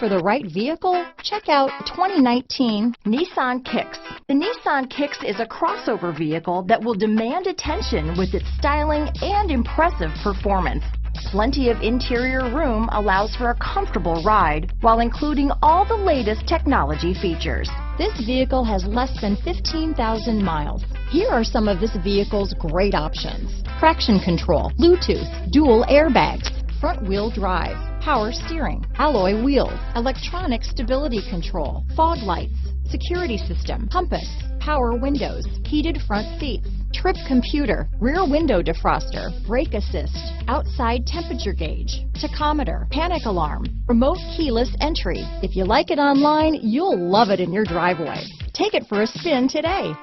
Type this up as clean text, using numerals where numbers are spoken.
for the right vehicle? Check out 2019 Nissan Kicks. The Nissan Kicks is a crossover vehicle that will demand attention with its styling and impressive performance. Plenty of interior room allows for a comfortable ride while including all the latest technology features. This vehicle has less than 15,000 miles. Here are some of this vehicle's great options: traction control, Bluetooth, dual airbags, front wheel drive, power steering, alloy wheels, electronic stability control, fog lights, security system, compass, power windows, heated front seats, trip computer, rear window defroster, brake assist, outside temperature gauge, tachometer, panic alarm, remote keyless entry. If you like it online, you'll love it in your driveway. Take it for a spin today.